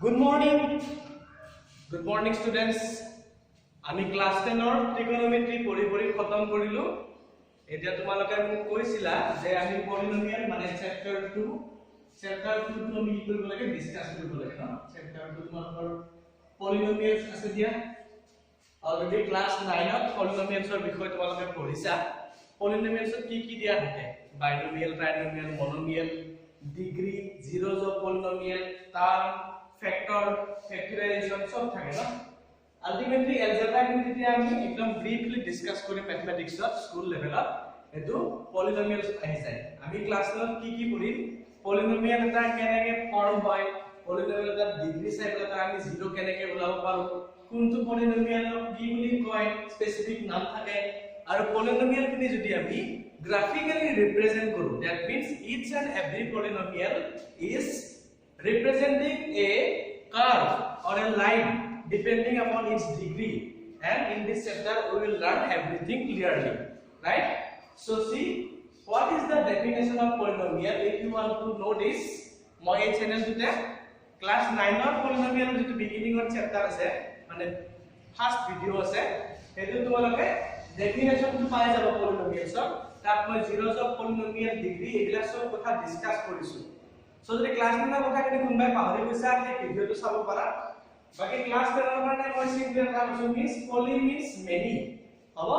Good morning students. আমি class 10 ৰ trigonometry পঢ়ি খতম কৰিলো। এতিয়া তোমালোকে মোক কৈছিলা যে আমি পলিনোমিয়াল মানে chapter 2 টো আমি কৰিব লাগে ডিসকাস কৰিব লাগে না। chapter 2 তোমালোকৰ পলিনোমিয়ালস আছে দিয়া। অলৰেডি ক্লাস 9 ত পলিনোমিয়ালস ৰ বিষয় তোমালোকে পঢ়িছা। পলিনোমিয়ালস কি দিয়া থাকে? Binomial, trinomial, monomial, degree, zeros of polynomial, term, factor, factorization सब থাকে না। আলটিমেটলি এলজেব্রা কিন্তু আমি একদম ব্রিফলি ডিসকাস কৰি ম্যাথমেটিক্স স্কুল লেভেলত এটো পলিনোমিয়ালস আহি যায়। আমি ক্লাছত কি পঢ়িম? পলিনোমিয়াল এটা কেনেকৈ ফর্ম হয়, পলিনোমিয়াল এটা ডিগ্ৰী চাই পেলাই আমি জিৰো কেনেকৈ ওলাব পাৰো, কোনটো পলিনোমিয়ালক কি বুলি কয়, স্পেসিফিক নাম থাকে, আৰু পলিনোমিয়াল খিনি যদি আমি graphically represent kuru, that means each and every polynomial is representing a curve or a line depending upon its degree, and in this chapter we will learn everything clearly, right? So see, what is the definition of polynomial? If you want to know this, my channel today class 9 or polynomial jitu beginning or chapter ase mane first video ase etu tumaloke definition to pai jabo polynomials or তাত মই zeros of polynomial degree এগুলা সব কথা discuss কৰিছো। So যদি class 9 কথা যদি কোনবাই পাহৰি গৈছা এই ভিডিওটো চাব পাৰা। বাকি ক্লাস 10 ৰ কাৰণে মই সিম্পল এটা কৈছো means poly means many হ'ব।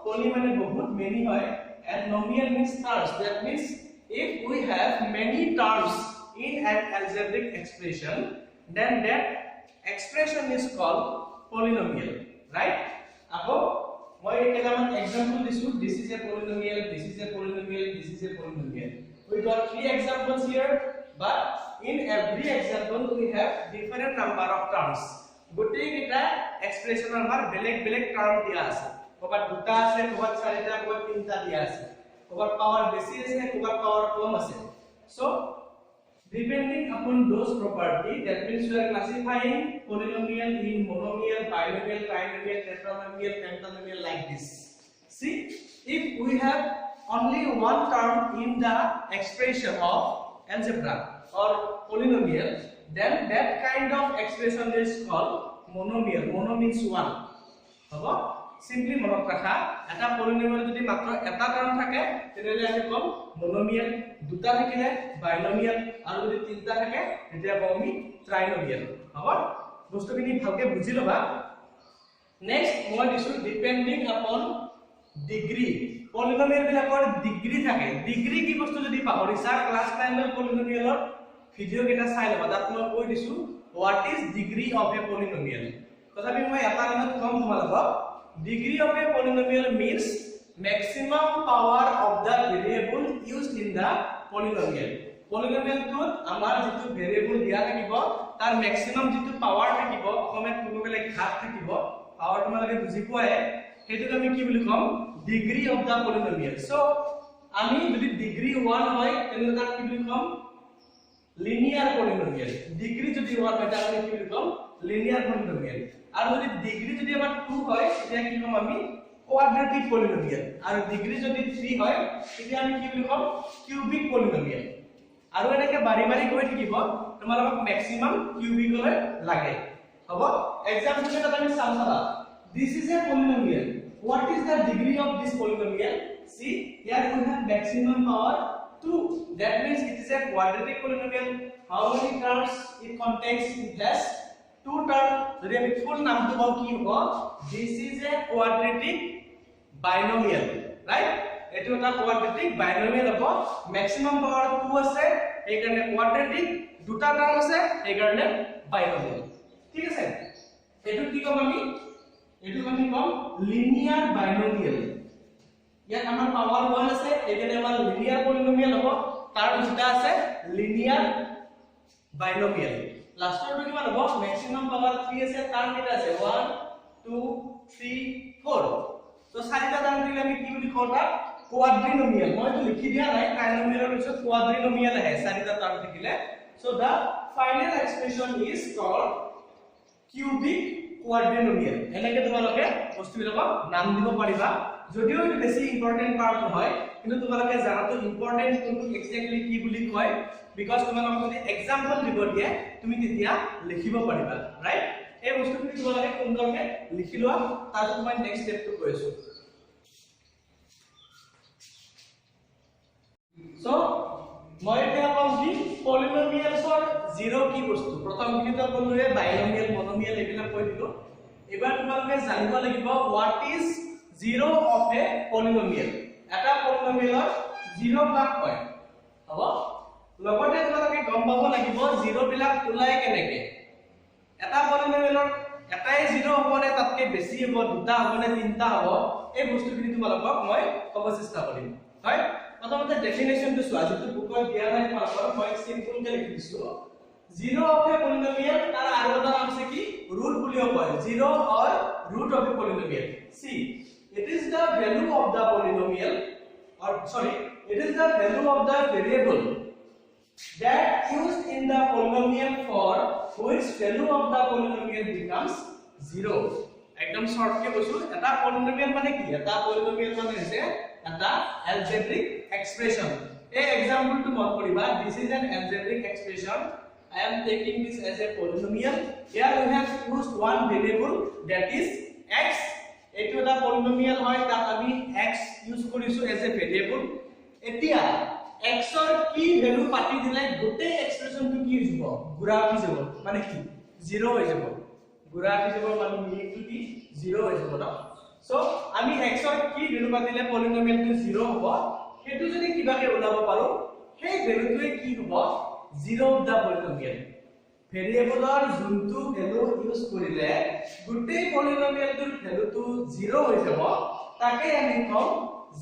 poly মানে বহুত, many হয়, and nomial means terms, that means if we have many terms in an algebraic expression then that expression is called polynomial, right? আকৌ মই কেইটামান এক্সাম্পল দিছো। this is a polynomial, this is a polynomial, this is a polynomial. We got 3 examples here, but in every example we have different number of terms. গোটেই কেইটা এক্সপ্ৰেছনৰ আমাৰ বেলেগ term দিয়া আছে। কবাত দুটা আছে, কবাত চাৰিটা, কবাত তিনটা দিয়া আছে, কবাত পাৱাৰ বেছি আছে, কবাত পাৱাৰ কম আছে। so depending upon those property, that means we are classifying polynomial in monomial, binomial, trinomial, tetranomial, pentanomial like this. See, if we have only one term in the expression of algebra or polynomial, then that kind of expression is called monomial. Mono means one. হবো simply মনত ৰাখা, এটা polynomial যদি মাত্ৰ এটা term থাকে তেতিয়ালে আমি কম মনোমিয়াল, দুটা থাকিলে বাইনোমিয়াল, আৰু যদি তিনটা থাকে তেতিয়া কম আমি ট্ৰাইনোমিয়াল। হবো বস্তুখিনি ভালকে বুজি লবা। নেক্সট মই দিছো ডিপেন্ডিং আপন ডিগ্ৰী। পলিনোমিয়াল বিলাকৰ ডিগ্ৰী থাকে। ডিগ্ৰী কি বস্তু যদি পাহৰিছা ক্লাস 9 ৰ পলিনোমিয়ালৰ ভিডিও কেটা চাই লবা। তাত মই কৈ দিছো what is degree of A polynomial. তথাপি মই এটা নামত কম তোমালোকক। Degree of a polynomial means maximum power of the variable used in the polynomial. Polynomial to amar jitu variable dia thakibo tar maximum jitu power thakibo comment kobo bele ঘাত thakibo power তোমালোকে বুজি পোৱাই হেতু আমি কি বুলি কম degree of the polynomial. So আমি যদি degree 1 হয় তেনে তাক কি বুলি কম linear polynomial. degree যদি 1 হয় তাক আমি কি বুলি কম linear polynomial. আর যদি ডিগ্রি যদি আমার 2 হয় তেতিয়া কি কম আমি কোয়াড্রেটিক পলিনোমিয়াল, আর ডিগ্রি যদি 3 হয় তেতিয়া আমি কি বুলি কম কিউবিক পলিনোমিয়াল। আৰু এনেকে বাৰি গৈ থাকিব তোমালোকক ম্যাক্সিমাম কিউবিক লৈ লাগে। হ'ব এক্সাম্পল এটা আমি চালা। this is a polynomial. what is the degree of this polynomial? see, here we have maximum power 2, that means it is a quadratic polynomial. how many terms it contains? it has 2 term. যদি আমি ফুল নামটো পাও কি হ'ব? this is a quadratic binomial, right? এটো এটা quadratic binomial হ'ব। maximum power 2 আছে এই কাৰণে quadratic, দুটা টাৰ্ম আছে এই কাৰণে binomial। ঠিক আছে, এটো কি কম আমি? এটো আমি কম linear binomial। ইয়াত আমাৰ পাৱাৰ 1 আছে এই কাৰণে আমাৰ linear polynomial হ'ব। তাৰ দুটা আছে linear binomial। লাস্টৰ টো কিমান হ'ব? ম্যাক্সিমাম পাৱাৰ 3 আছে, টাৰ্ম কেটা আছে 1 2 3 4। তো চাৰিটা টাৰ্ম দিলে আমি কি বুলি কওঁ তাক কোৱাড্ৰিনোমিয়াল। মই তো লিখি দিয়া নাই, ট্ৰাইনোমিয়ালৰ পিছত কোৱাড্ৰিনোমিয়াল আহে চাৰিটা টাৰ্ম থাকিলে। So the final expression is called cubic quadrinomial. এনেকে তোমালোকে বস্তুবিলাকক নাম দিব পাৰিবা। যদিও এটা বেছি ইম্পৰ্টেন্ট পাৰ্ট নহয় কিন্তু তোমালোকে জানাটো ইম্পৰ্টেন্ট কোনটো এক্স্যাক্টলি কি বুলি কয় বিকজ তোমালোকক যদি এক্সাম্পল দিব দিয়ে তুমি তেতিয়া লিখিব পাৰিবা ৰাইট এই বস্তুখিনি তোমালোকে সুন্দৰকে লিখি লোৱা তাৰপিছত মই নেক্সট ষ্টেপটো কৈ আছো সো মই এতিয়া কম কি পলিনোমিয়েলছৰ জিৰো কি বস্তু প্ৰথমখিনিতো ক'লোৱে বাইনোমিয়েল মনোমিয়েল এইবিলাক কৈ দিলো এবাৰ তোমালোকে জানিব লাগিব what is zero of a পলিনোমিয়েল এটা পলিনোমিয়েলৰ জিৰো কাক কয় হ'ব লগতে তোমালোকে গম পাব লাগিব জিৰো বিলাক ওলাই কেনেকে এটা পলিনোমিয়েলৰ এটাই জিৰো হ'ব নে তাতকে বেছি হ'ব দুটা হ'ব নে তিনটা হ'ব এই বস্তুখিনি তোমালোকক মই ক'ব চেষ্টা কৰিম হয় প্ৰথমতে ডেফিনেশনটো চোৱা যেটো বুকত দিয়া নাই তোমালোকৰ মই সিম্পল কে লিখি দিছো জিৰো অফ এ পলিনোমিয়েল তাৰ আৰু এটা নাম আছে কি ৰুট বুলিও কয় zero or root of a polynomial সি it is the value of the polynomial or sorry it is the value of the variable that used in the polynomial for which value of the polynomial becomes zero একদম short কে বসু এটা polynomial মানে কি এটা polynomial মানে হৈছে এটা algebraic expression এই example two মত কৰিবা this is an algebraic expression I am taking this as a polynomial here we have used one variable that is x এইটো এটা পলিনোমিয়াল হয় তাত আমি x ইউজ কৰিছো এজ এ ভেৰিয়েবল এতিয়া x ৰ কি ভ্যালু পাতি দিলে গোটেই এক্সপ্ৰেছনটো কি হৈ যাব গুৰা হৈ যাব মানে কি 0 হৈ যাব গুৰা হৈ যাব মানে মিনিংটো কি 0 হৈ যাব না সো আমি x ৰ কি ভ্যালু পাতিলে পলিনোমিয়ালটো 0 হ'ব হেতু যদি কিবাকে ওলাব পাৰো সেই ভ্যালুটোৱে কি হ'ব 0 অফ দা পলিনোমিয়াল ভেৰিয়েবলৰ যোনটো ভ্যালু ইউজ কৰিলে গোটেই পলিনোমিয়ালটোৰ ভ্যালুটো 0 হৈ যাব তাকে আমি কম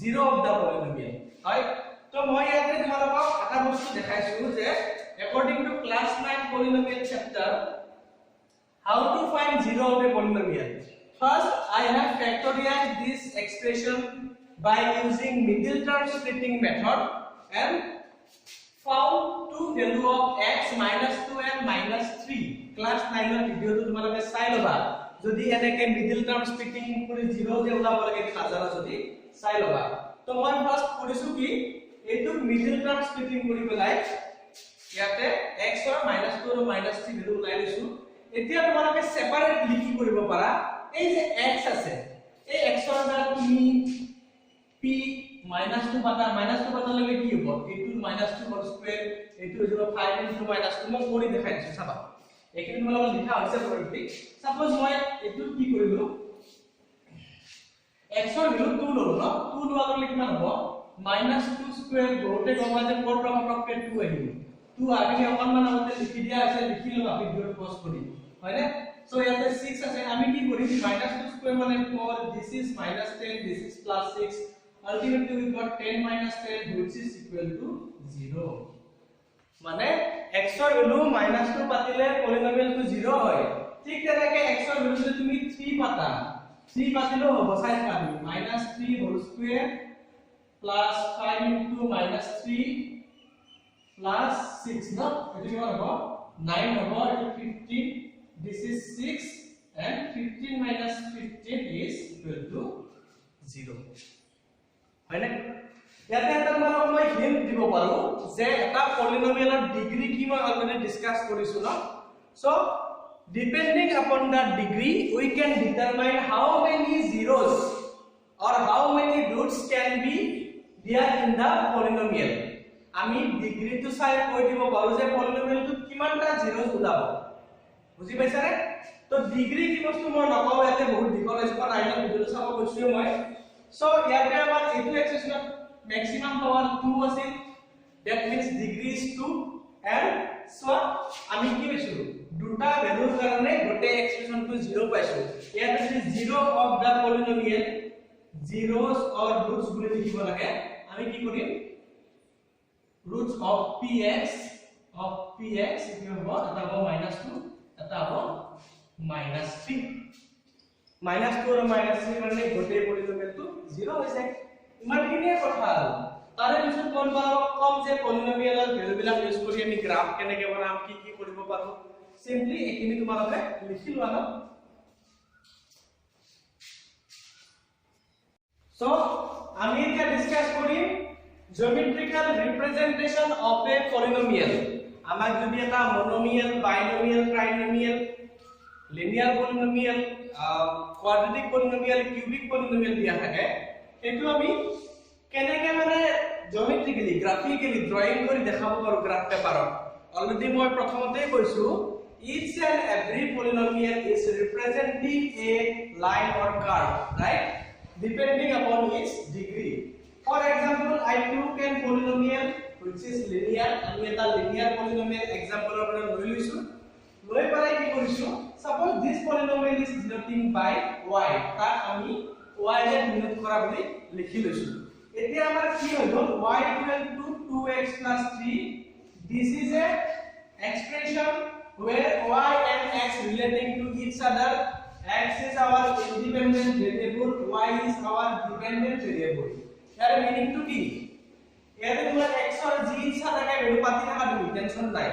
0 অফ দা পলিনোমিয়াল হয় তো মই ইয়াতে তোমালোকক এটা বস্তু দেখাইছো যে according to class 9 polynomial chapter how to find 0 of a polynomial first I have factorized this expression by using middle term splitting method and found two value of x minus 2 and minus 3 class 9 ৰ ভিডিওটো তোমালোকে চাই লবা যদি এনেকে middle term splitting কৰি 0 যে ওলাব লাগে নাজানা যদি চাই লবা তো মই ফার্স্ট কৰিছো কি এইটো মিডল টাৰ্ম স্প্লিটিং কৰি পেলাই ইয়াতে x ৰ -2 আৰু -3 ভ্যালু ওলাই লৈছো এতিয়া তোমালোকে সেপাৰেট লিখি কৰিব পাৰা এই যে x আছে এই x ৰ দ্বাৰা তুমি p -2 পাতা -2 পাতা লগে কি হ'ব এইটো -2 হোল স্কয়াৰ এইটো হৈ যাব 5 * -2 মই কৰি দেখাই দিছো চাবা এখিনি তোমালোকৰ লিখা হৈছে পৰবৰ্তী সাপোজ মই এইটো কি কৰিলো x ৰ ভ্যালু 2 ললো ন 2 লোৱাৰ লগে কিমান হ'ব -2 স্কয়াৰ গৰতে গমা যে কোড প্ৰমাণকে 2 আহিব 2 আমি অকনমান আগতে লিখি দিয়া আছে লিখি লবা ভিডিওটো পজ কৰি হয়নে সো ইয়াতে 6 আছে আমি কি কৰিম -2 স্কয়াৰ মানে 4 this is -10 this is +6 ultimately we got 10 minus 10 which is equal to 0 মানে x ৰ ভ্যালু -2 পাতিলে পলিনোমিয়ালটো 0 হয় ঠিক তেনেকে x ৰ ভ্যালু যদি তুমি 3 পাতা 3 পাতিলেও হ'ব সাইন পাবি -3 whole square plus 5 into -3 plus 6 no এটো কি হ'ব 9 হ'ব এটো 15 this is 6 and 15 minus 15 is equal to 0 হয়নে ইয়াতে এটা তোমালোকক মই হিন্ট দিব পাৰো যে এটা পলিনোমিয়ালৰ ডিগ্ৰী কি মই অলৰেডি ডিসকাস কৰিছো ন so depending upon the degree we can determine how many zeros or how many roots can be there in the polynomial আমি ডিগ্ৰীটো চাই কৈ দিব পাৰো যে পলিনোমিয়ালটো কিমানটা zeros ওলাব বুজি পাইছানে তো ডিগ্ৰী কি বস্তু মই নকওঁ ইয়াতে বহুত দীঘল হৈছে কাৰণ আইনা ভিডিওটো চাব কৈছো মই So here our etu expression maximum power 2 আছে that means degree is 2 and so আমি কি পাইছো দুটা ভ্যালুৰ কাৰণে গোটে এক্সপ্ৰেছন টো 0 পাইছো ইয়াতে যদি 0 of the polynomial zeros or roots বুলি লিখিব লাগে আমি কি কৰিম roots of px এটো হ'ব এটা হ'ব -2 এটা হ'ব -3 -2 আৰু -3 মানে গোটে পলিনোমিয়ালটো 0 হৈ যায় ইমানখিনিয়ে কথা তাৰে পিছত কোন পাব কম যে পলিনোমিয়ালৰ ভ্যালুবিলাক ইউজ কৰি আমি গ্ৰাফ কেনেকৈ বনাম কি কি কৰিব পাৰো সিম্পলি এখিনি তোমালোকে লিখি লোৱা না সো আমি এতিয়া ডিসকাস কৰিম geometrical representation of a polynomial আমাক যদি এটা monomial binomial trinomial linear polynomial quadratic polynomial cubic polynomial দিয়া থাকে এটো আমি কেনেকে মানে geometrically graphically drawing কৰি দেখাব পাৰো গ্ৰাফ পেপাৰত অলৰেডি মই প্ৰথমতেই কৈছো each and every polynomial is representing a line or curve right depending upon its degree. For example, I took a polynomial which is linear. আমি এটা linear polynomial example পৰা লৈ লৈছো লৈ পাৰাই কি কৰিছো suppose this polynomial is denoting by y তাক আমি y এ ডিনোট কৰা বুলি লিখি লৈছো এতিয়া আমাৰ কি হৈ গল y = 2x + 3 this is a expression where y and x relating to each other. X is our independent variable, y is our dependent variable. यार meaning to কি ইয়াতে তোমাৰ x और g ইচ্ছা থাকে ভ্যালু পাতি থাকা তুমি টেনশন নাই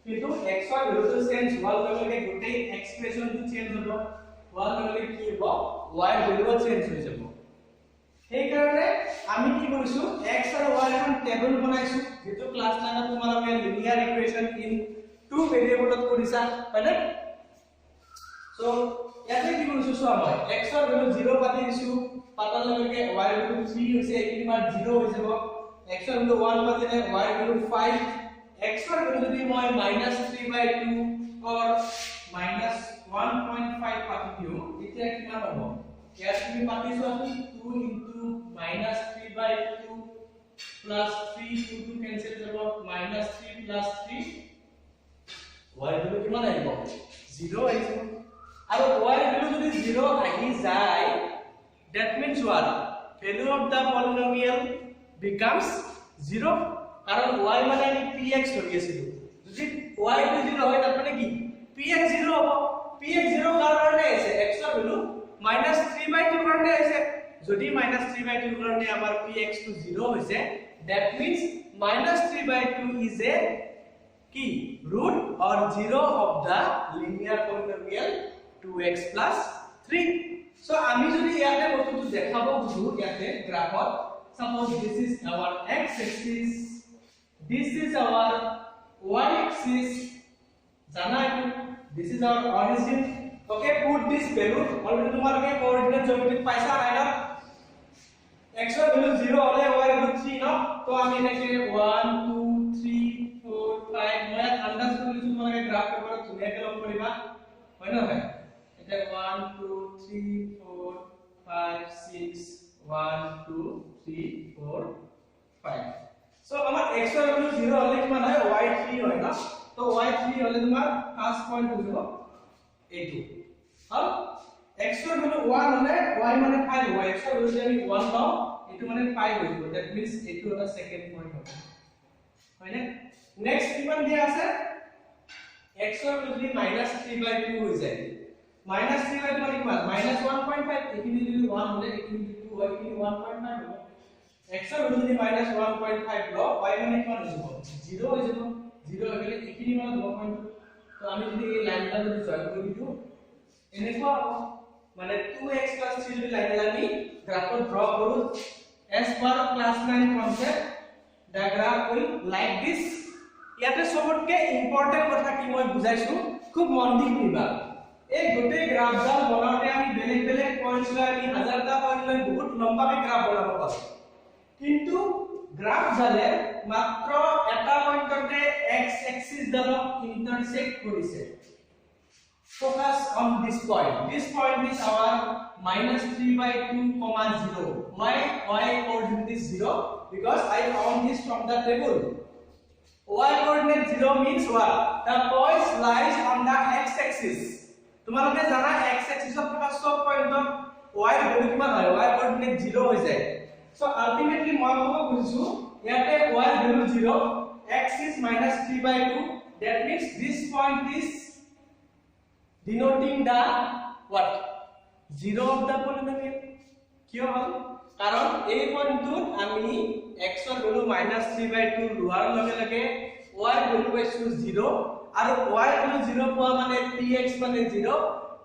কিন্তু x और ভ্যালুটো চেঞ্জ হোৱাৰ লগে লগে গোটেই এক্সপ্ৰেছনটো চেঞ্জ হ'ব হোৱাৰ লগে লগে কি হ'ব y ভ্যালুও চেঞ্জ হৈ যাব সেই কাৰণে আমি কি কৰিছো x আৰু y এখন টেবল বনাইছো যেটো ক্লাছ 9 তোমালোকে লিনিয়াৰ ইকুৱেচন ইন টু ভেৰিয়েবলত কৰিছা হয়নে সো ইয়াতে কি কৰিছো সো মই x ৰ ভ্যালু 0 পাতি দিছো পাতাৰ লগে y ৰ ভ্যালু 3 হৈছে এইখিনি মাৰ 0 হৈ যাব x ৰ ভ্যালু 1 পাতিলে y ৰ ভ্যালু 5 x ৰ ভ্যালু যদি মই -3/2 or -1.5 পাতি দিও তেতিয়া কিমান হ'ব ইয়াত তুমি পাতিছো আপুনি 2 * -3/2 + 3 2 কেনসেল যাব -3 + 3 y ভ্যালু কিমান আহিব 0 আহিব আৰু y ভ্যালু যদি 0 আহি যায় that means what value of the polynomial becomes 0 কারণ y মানে আমি px ধৰি আছিলো যদি y টো 0 হয় তাৰ মানে কি px 0 হ'ব px 0 কাৰণে আছে x ৰ ভ্যালু -3/2 কাৰণে আছে যদি -3/2 কাৰণে আমাৰ px টো 0 হৈছে that means -3/2 is a key root or 0 of the linear polynomial 2x + 3 so আমি যদি ইয়াতে বস্তুটো দেখাব বুঝো ইয়াতে গ্রাফত suppose this is our x axis this is our y axis জানা this is our origin okay put this value already তোমালোকে coordinate জ্যামিতি পাইছা নাই না x ৰ ভ্যালু 0 হলে y ৰ ভ্যালু 3 ন তো আমি এনেকে 1 2 3 4 5 মই আন্দাজ কৰিছো তোমালোকে গ্ৰাফ পেপাৰত ধুনীয়াকৈ লগ কৰিবা হয় না ভাই এটা 1 2 3 4 5 6 1 2 3 4 5 সো আমাৰ x ৰ ভ্যালু 0 হলে কিমান হয় y 3 হয় না তো y 3 হলে তোমাৰ ফাৰ্স্ট পয়েন্ট হৈ যাব এইটো আৰ x ৰ ভ্যালু 1 হলে y মানে 5 হয় x ৰ ভ্যালু যদি আমি 1 পাও এটো মানে 5 হৈ যাব দ্যাট মিন্স এটো এটা সেকেন্ড পয়েন্ট হ'ব হয় না নেক্সট কিমান দিয়া আছে x ৰ ভ্যালু যদি -3/2 হৈ যায় -3/2 মানে কিমান -1.5 এখিনি যদি 1 হলে এখিনি 2 হয় এখিনি 1.5 হ'ব x ৰ ভ্যালু যদি -1.5 ল y মানে কিমান হৈ যাব 0 হৈ যাব 0 হৈ গলে এখিনি মানে 0.2 তো আমি যদি এই লাইনটা যদি জয়েন কৰি দিও এনেকুৱা হ'ব মানে 2x + 3 যদি লাইন আমি গ্ৰাফত ড্ৰ কৰো as per class 9 concept the graph will like this ইয়াতে সবতকে ইম্পর্টেন্ট কথা কি মই বুজাইছো খুব মন দি শুনিবা এই গোটেই গ্ৰাফডাল বনাওতে আমি বেলেগ বেলেগ পয়েন্টস লৈ আমি হাজাৰটা পয়েন্ট লৈ বহুত লম্বাকে গ্ৰাফ বনাব পাৰো কিন্তু গ্ৰাফ জালে মাত্ৰ এটা পয়েন্টতে x axis ডালক ইন্টাৰসেক্ট কৰিছে focus on this point is our -3/2, 0 why coordinate is 0 because I found this from the table y coordinate 0 means what the point lies on the x axis তোমালোকে জানা x axis of থকা সব পয়েন্টত y value কিমান হয় y coordinate 0 হৈ যায় so ultimately মই ক'ব খুজিছো ইয়াতে y value 0 x is -3/2 that means this point is denoting the what 0 of the polynomial কিয় হল কারণ এই পয়েন্টত আমি x ৰ ভ্যালু -3/2 লোৱাৰ লগে লগে y ভ্যালু পাইছো 0 আৰু y ভ্যালু 0 পোৱা মানে px মানে 0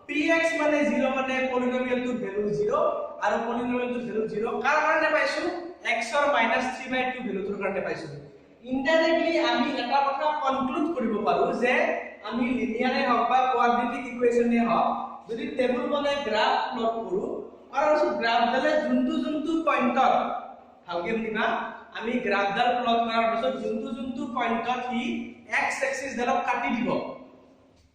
px মানে 0 মানে পলিনোমিয়ালটোৰ ভ্যালু 0 আৰু পলিনোমিয়ালটোৰ ভ্যালু 0 কাৰ কাৰণে পাইছো x ৰ -3/2 ভ্যালুটোৰ কাৰণে পাইছো ইনডাইৰেক্টলি আমি এটা কথা কনক্লুড কৰিব পাৰো যে আমি লিনিয়াৰে হওক বা কোয়াড্ৰেটিক ইকুৱেচনে হওক যদি টেবুল বনাই গ্ৰাফ প্লট কৰো আৰু গ্ৰাফ দালে যোনটো পইণ্টত ভালকে বুজিবা আমি গ্ৰাফ ডাল প্লট কৰাৰ পিছত যোনটো পইণ্টত হি x এক্সিস ডালক কাটি দিব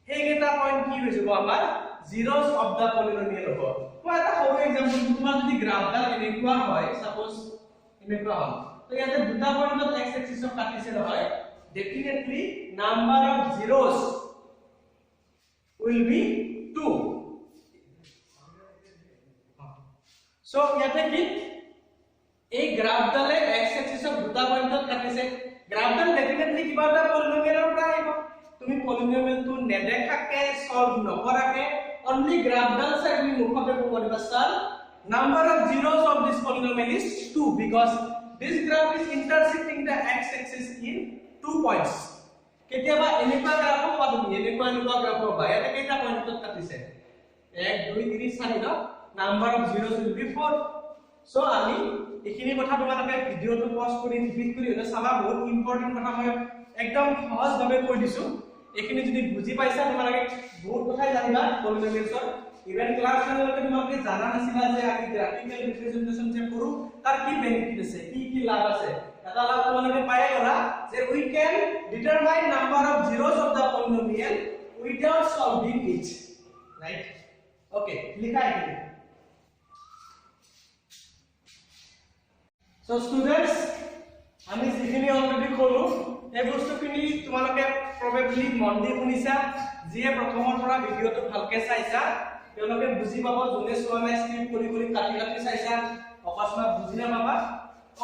হেগেটা পইণ্ট কি হৈ যাব আমাৰ zeros of the polynomial হ'ব মই এটা সৰু एग्जांपल তোমাৰ যদি গ্ৰাফ ডাল এনেকুৱা হয় সাপোজ এনেকুৱা হয় তো ইয়াতে দুটা পইণ্টত x এক্সিসক কাটিছে নহয় definitely number of zeros will be 2 so ইয়াতে কি এই গ্রাফ ডালে x এক্সিসক দুটা পয়েন্টত কাটিছে গ্রাফ ডাল ডেফিনেটলি কিবা এটা পলিনোমিয়ালৰ পৰা আহিব তুমি পলিনোমিয়ালটো নেদেখাকে সলভ নকৰাকে only গ্ৰাফ ডাল চাই তুমি মুখতে কৰিবা sir number of zeros of this polynomial is 2 because this graph is intersecting the x axis in 2 points কেতিয়াবা এনেকুৱা গ্ৰাফ পাবা তুমি এনেকুৱা গ্ৰাফ পাবা ইয়াতে কেইটা পয়েন্টত কাটিছে 1 2 3 4 ন number of zeros will be 4 so আমি এখিনি কথা তোমালোকে ভিডিওটো পজ কৰি ৰিপিট কৰি হলে চাবা বহুত ইম্পৰ্টেন্ট কথা মই একদম সহজ ভাবে কৈ দিছো এখিনি যদি বুজি পাইছা তোমালোকে বহুত কথাই জানিবা পলিনোমিয়ালছৰ ইভেন ক্লাস লেভেলতে তোমালোকে জানা নাছিলা যে আমি গ্ৰাফিক্যাল ৰিপ্ৰেজেন্টেশন যে কৰো তাৰ কি বেনিফিট আছে কি লাভ আছে এটা লাভ তোমালোকে পাই গলা যে we can determine number of zeros of the polynomial without solving it right okay লিখা এখানে So students, আমি যিখিনি অলৰেডি কলো এই বস্তুখিনি তোমালোকে probably মন দি শুনিছা যিয়ে প্ৰথমৰ পৰা ভিডিওটো ভালকে চাইছা তেওঁলোকে বুজি পাব যোনে চোৱা নাই স্কিপ কৰি কাটি চাইছা অকস্মাত বুজি নাপাবা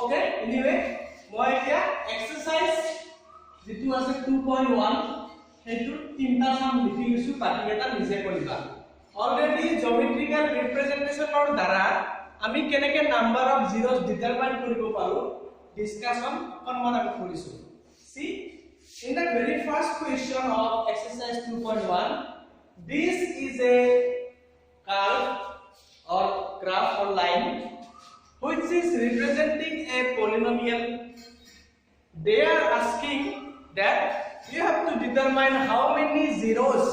ওকে এনিৱে মই এতিয়া এক্সাৰসাইজ যেটো আছে 2.1 সেইটো তিনটা সাম লিখি লৈছো বাকি এটা নিজে কৰিবা অলৰেডি জিওমেট্ৰিক্যাল ৰিপ্ৰেজেন্টেশনৰ দ্বাৰা আমি কেনেকে নাম্বাৰ অফ zeros ডিটাৰমাইন কৰিব পাৰো ডিসকাশন অকনমান আমি কৰিছো see in the very first question of exercise 2.1 this is a curve or graph or line which is representing a polynomial they are asking that you have to determine how many zeros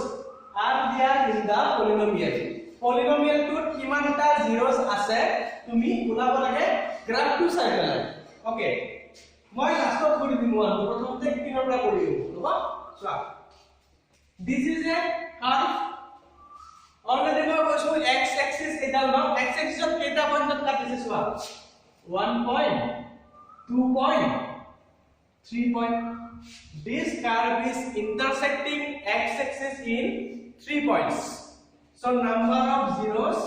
are there in the polynomial polynomial to কিমানটা zeros আছে তুমি ওলাব লাগে গ্ৰাফটো চাই পেলাই okay মই লাষ্টত কৰি দিম মই প্ৰথমতে কিনৰ পৰা কৰি দিম হ'ব চোৱা this is a curve already মই কৈছো x axis এটা ন x axis ত কেইটা পইণ্টত কাটিছে চোৱা 1 point 2 point 3 point this curve is intersecting x axis in 3 points so number of zeros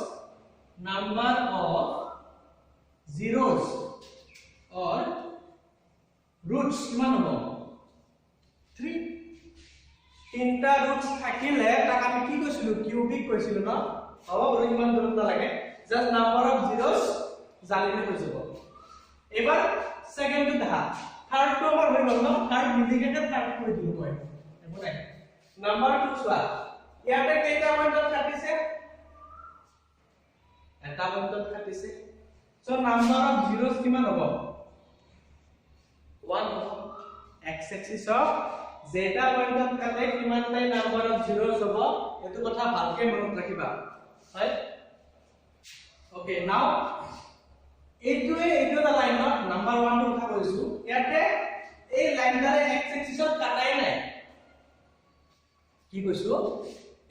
or roots কিমান হ'ব 3 তিনটা roots থাকিলে তাক আমি কি কৈছিলো কিউবিক কৈছিলো ন হ'ব বড় ইমান দূৰত না লাগে জাস্ট নাম্বাৰ অফ zeros জানিলে হৈ যাব এবাৰ সেকেন্ড দেখা থাৰ্ড টু আমাৰ হৈ গল ন থাৰ্ড ইন্ডিকেটৰ থাৰ্ড কৰি দিলো মই একো নাই নাম্বাৰ 2 চোৱা ইয়াতে কেইটা পইণ্টত কাটিছে এটা পইণ্টত কাটিছে সো নাম্বার অফ zeros কিমান হ'ব 1 হ'ব x axis অফ যেটা পইণ্টত কাটে কিমানটা নাম্বার অফ zeros হ'ব এটো কথা ভালকে মনত ৰাখিবা হয় ওকে নাও এইটো এটা লাইনত নাম্বাৰ 1 টো কথা কৈছো ইয়াতে এই লাইনদাৰে x axis ত কাটাই নাই কি কৈছো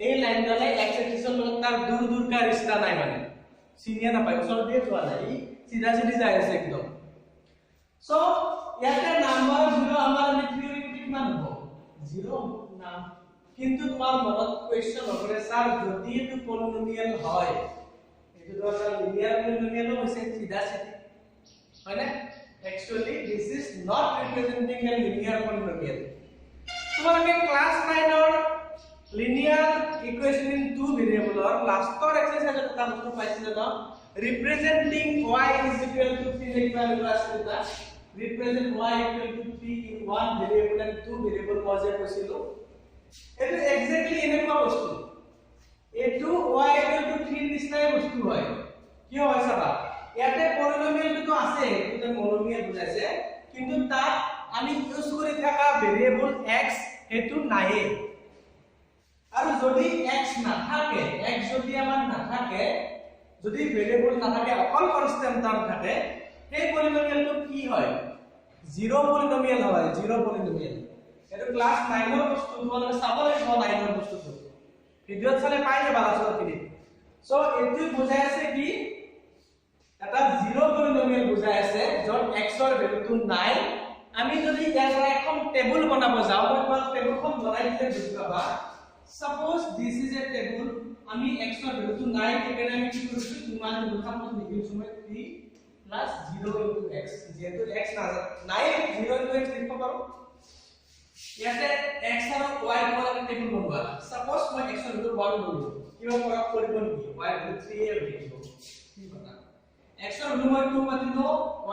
এই লাইনদাৰে x axis ৰ লগত তাৰ দূৰ কা ৰিস্তা নাই মানে চিনিয়া না পাই ওচৰ দিয়ে যোৱা নাই সিধা যাই আছে একদম সো ইয়াতে নাম্বাৰ 0 আমাৰ থিওৰিটিক কিমান হ'ব 0 নাম কিন্তু তোমাৰ মনত কোৱেশ্চন হ'বলে স্যাৰ যদি এটো পলিনোমিয়াল হয় এটো এটা লিনিয়াৰ পলিনোমিয়াল হৈছে সিধা হয় না actually this is not representing a linear polynomial তোমালোকে ক্লাস 9 ৰ linear equation in two variable or last or exercise এটা বস্তু পাইছিল না representing y is equal to 3 equal to that represent y equal to 3 in one variable and two variable was a কৈছিল এটা exactly এনেকুৱা বস্তু এটো y equal to 3 নিচিনাই বস্তু হয় কি হয় চাবা ইয়াতে পলিনোমিয়েল তো আছে এটা মনোমিয়েল বুজাইছে কিন্তু তাত আমি ইউজ কৰি থকা ভেৰিয়েবল x হেতু নাহে আৰু যদি x নাথাকে x যদি আমাৰ নাথাকে যদি ভেৰিয়েবল নাথাকে অকল কনস্ট্যান্ট টাৰ্ম থাকে সেই পলিনোমিয়েলটো কি হয় জিৰো পলিনোমিয়েল হয় জিৰো পলিনোমিয়েল এটা ক্লাস 9 ৰ বস্তু তোমালোকে চাব লাগিব 9 ৰ বস্তুটো ভিডিওত চালে পাই যাবা লাষ্টৰখিনি সো এটো বুজাই আছে কি এটা জিৰো পলিনোমিয়েল বুজাই আছে যত x ৰ ভ্যালুটো নাই আমি যদি ইয়াৰ এখন টেবুল বনাব যাও বা টেবুলখন বনাই দিলে বুজি পাবা suppose this is a table আমি x ৰ ভ্যালুটো নাই এখানে আমি কি কৰিছো ইমান দুখানত লিখিছো মই 3 প্লাস 0 into x যেহেতু x নাই 0 into x লিখিব পাৰো ইয়াতে x আৰু y কোৱালে টেবুল বনোৱা সাপোজ মই x ৰ ভ্যালু 1 ললো কিবা প্ৰয়োগ কৰিব নেকি y ভ্যালু 3 এ লিখিব কি কথা x ৰ ভ্যালু মই 2 মাতিলো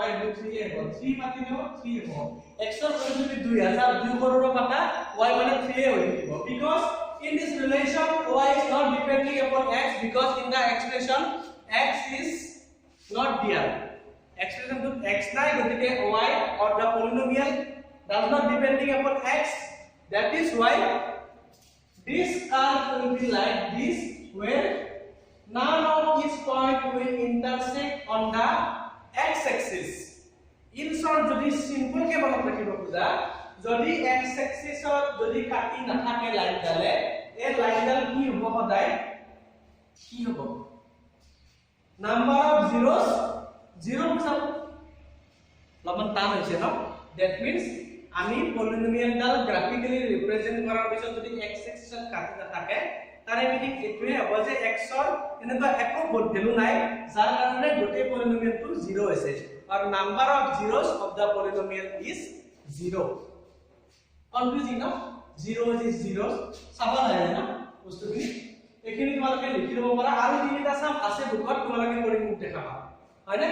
y ভ্যালু 3 এ হ'ব 3 মাতিলো 3 হ'ব x ৰ ভ্যালু যদি 2002 কৰোৰ পাতা y মানে 3 এ হৈ থাকিব because in this relation y is not depending upon x because in the expression x is not there expression to x নাই গতিকে y or the polynomial does not depending upon x that is why this curve will be like this where none of its point will intersect on the x axis in short যদি simple কে মনত ৰাখিব খোজা যদি x axis যদি কাটি না থাকে line ডালে এই লাইন ডাল কি হ'ব সদায় কি হ'ব নাম্বার অফ zeros 0 হিসাব লবন টান হৈছে ন দ্যাট মিন্স আমি পলিনোমিয়েল ডাল গ্রাফিক্যালি ৰিপ্ৰেজেন্ট কৰাৰ পিছত যদি x axis কাটি না থাকে তাৰে মিনিং এটোৱে হ'ব যে x ৰ এনেকুৱা একো ভ্যালু নাই যাৰ কাৰণে গোটেই পলিনোমিয়েলটো 0 হৈছে আৰু number of zeros of the polynomial is 0 confusing ন 0 is 0 চাবা লাগে না বস্তুখিনি এখিনি তোমালোকে লিখি লব পাৰা আৰু তিনিটা সাম আছে বুকত তোমালোকে কৰি মোক দেখাবা হয়নে